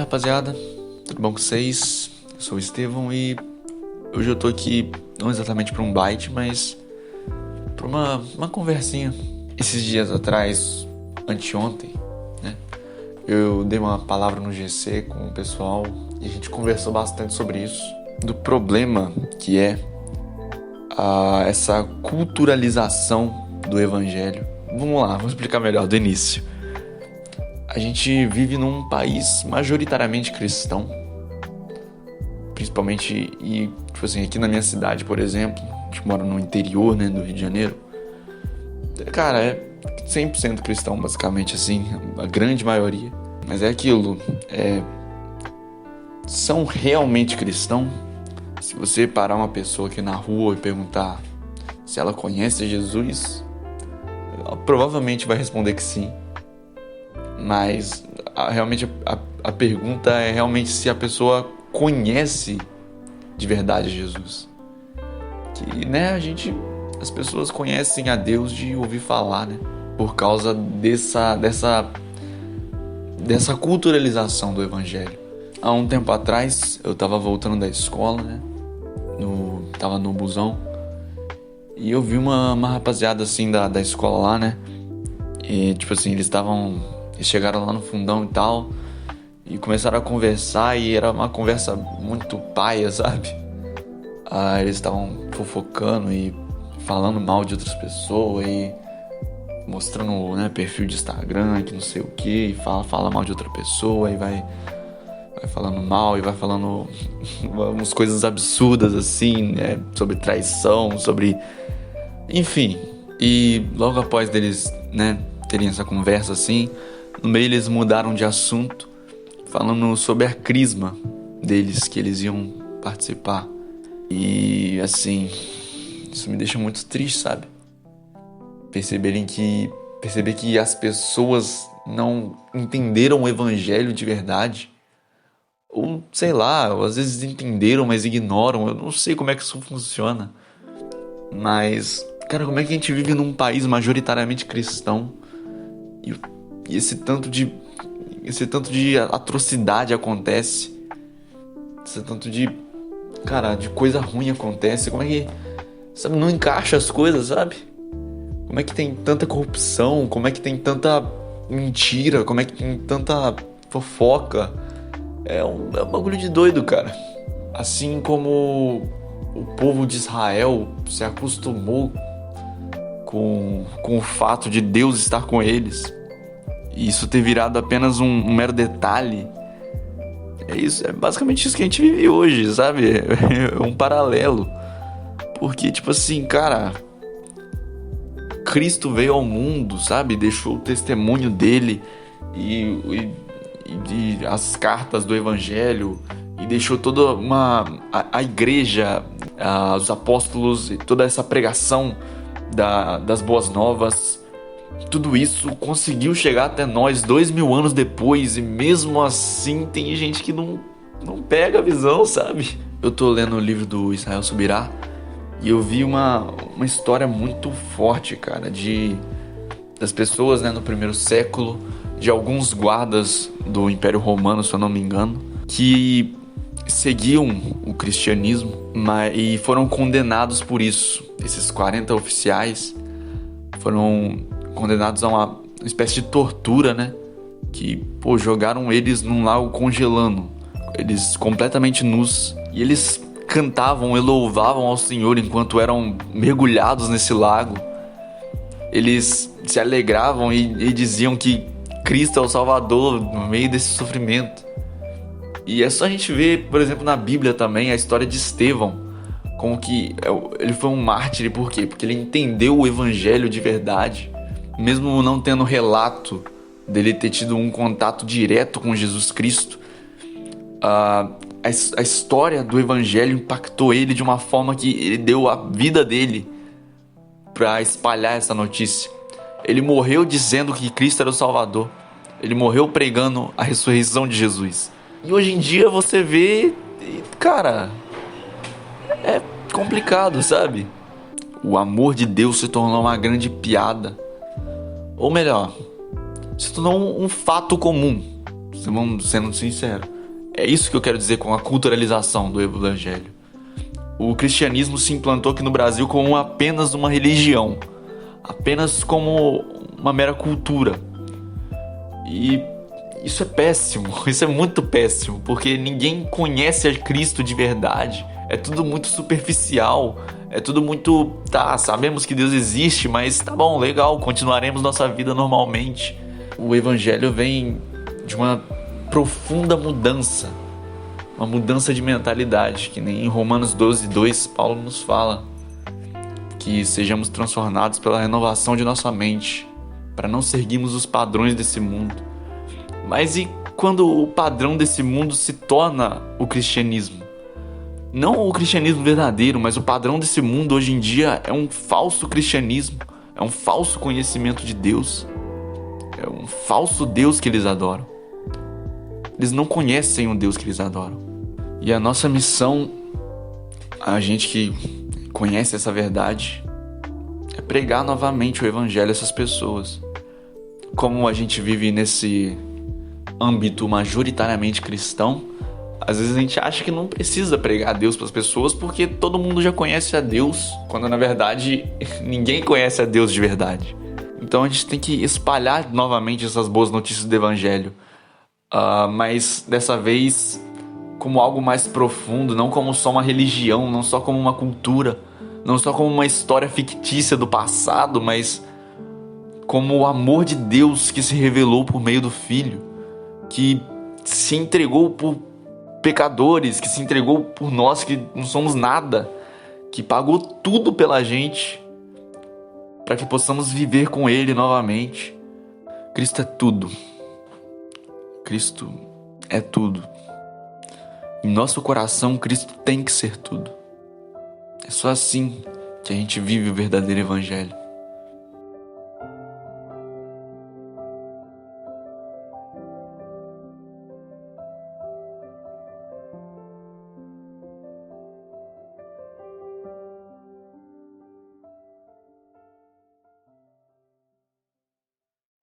rapaziada, tudo bom com vocês? Eu sou o Estevão e hoje eu tô aqui não exatamente para um bite, mas para uma conversinha. Esses dias atrás, anteontem, né, eu dei uma palavra no GC com o pessoal e a gente conversou bastante sobre isso, do problema que é essa culturalização do evangelho. Vamos lá, vou explicar melhor do início. A gente vive num país majoritariamente cristão, principalmente, e tipo assim, aqui na minha cidade, por exemplo, a gente mora no interior, né, do Rio de Janeiro. Cara, é 100% cristão, basicamente, assim, a grande maioria. Mas é aquilo, são realmente cristãos? Se você parar uma pessoa aqui na rua e perguntar se ela conhece Jesus, ela provavelmente vai responder que sim. Mas realmente a pergunta é realmente se a pessoa conhece de verdade Jesus. Que, né, as pessoas conhecem a Deus de ouvir falar, né? Por causa dessa culturalização do evangelho. Há um tempo atrás, eu tava voltando da escola, né? Tava no busão. E eu vi uma rapaziada assim da escola lá, né? E tipo assim, eles chegaram lá no fundão e tal, e começaram a conversar, e era uma conversa muito paia, sabe? Eles estavam fofocando e falando mal de outras pessoas, e mostrando, né, perfil de Instagram, que não sei o que, e fala mal de outra pessoa, e vai falando mal, e vai falando umas coisas absurdas assim, né, sobre traição, sobre... Enfim, e logo após deles, né, terem essa conversa assim, no meio eles mudaram de assunto, falando sobre a crisma deles, que eles iam participar. E assim, isso me deixa muito triste, sabe? Perceber que as pessoas não entenderam o evangelho de verdade. Ou sei lá, às vezes entenderam, mas ignoram. Eu não sei como é que isso funciona. Mas, cara, como é que a gente vive num país majoritariamente cristão e esse tanto de atrocidade acontece, esse tanto de coisa ruim acontece? Como é que, sabe, não encaixa as coisas, sabe? Como é que tem tanta corrupção? Como é que tem tanta mentira? Como é que tem tanta fofoca? É um bagulho de doido, cara. Assim como o povo de Israel se acostumou com o fato de Deus estar com eles, e isso ter virado apenas um mero detalhe. É basicamente isso que a gente vive hoje, sabe? É um paralelo. Porque, tipo assim, cara, Cristo veio ao mundo, sabe? Deixou o testemunho dele e as cartas do evangelho, e deixou toda a igreja, os apóstolos, e toda essa pregação das boas novas. Tudo isso conseguiu chegar até nós 2000 anos depois, e mesmo assim tem gente que não pega a visão, sabe? Eu tô lendo o livro do Israel Subirá e eu vi uma história muito forte, cara, das pessoas, né, no primeiro século, de alguns guardas do Império Romano, se eu não me engano, que seguiam o cristianismo e foram condenados por isso. Esses 40 oficiais foram condenados a uma espécie de tortura, né? Que, jogaram eles num lago congelando, eles completamente nus, e eles cantavam e louvavam ao Senhor enquanto eram mergulhados nesse lago. Eles se alegravam e diziam que Cristo é o Salvador no meio desse sofrimento. E é só a gente ver, por exemplo, na Bíblia também, a história de Estevão, como que ele foi um mártir. Por quê? Porque ele entendeu o evangelho de verdade, mesmo não tendo relato dele ter tido um contato direto com Jesus Cristo. A história do evangelho impactou ele de uma forma que ele deu a vida dele para espalhar essa notícia. Ele morreu dizendo que Cristo era o Salvador. Ele morreu pregando a ressurreição de Jesus. E hoje em dia você vê, cara, é complicado, sabe? O amor de Deus se tornou uma grande piada. Ou melhor, se tornou um fato comum, sendo sincero. É isso que eu quero dizer com a culturalização do evangelho. O cristianismo se implantou aqui no Brasil como apenas uma religião, apenas como uma mera cultura. E isso é péssimo, isso é muito péssimo, porque ninguém conhece a Cristo de verdade. É tudo muito superficial, é tudo muito... Tá, sabemos que Deus existe, mas tá bom, legal, continuaremos nossa vida normalmente. O evangelho vem de uma profunda mudança, uma mudança de mentalidade, que nem em Romanos 12:2 Paulo nos fala, que sejamos transformados pela renovação de nossa mente, para não seguirmos os padrões desse mundo. Mas e quando o padrão desse mundo se torna o cristianismo? Não o cristianismo verdadeiro, mas o padrão desse mundo hoje em dia é um falso cristianismo, é um falso conhecimento de Deus, é um falso Deus que eles adoram. Eles não conhecem o Deus que eles adoram. E a nossa missão, a gente que conhece essa verdade, é pregar novamente o evangelho a essas pessoas. Como a gente vive nesse âmbito majoritariamente cristão, às vezes a gente acha que não precisa pregar a Deus para as pessoas porque todo mundo já conhece a Deus, quando na verdade ninguém conhece a Deus de verdade. Então a gente tem que espalhar novamente essas boas notícias do evangelho, mas dessa vez como algo mais profundo, não como só uma religião, não só como uma cultura, não só como uma história fictícia do passado, mas como o amor de Deus que se revelou por meio do Filho, que se entregou por pecadores, que se entregou por nós que não somos nada, que pagou tudo pela gente, para que possamos viver com Ele novamente. Cristo é tudo. Cristo é tudo. Em nosso coração, Cristo tem que ser tudo. É só assim que a gente vive o verdadeiro evangelho.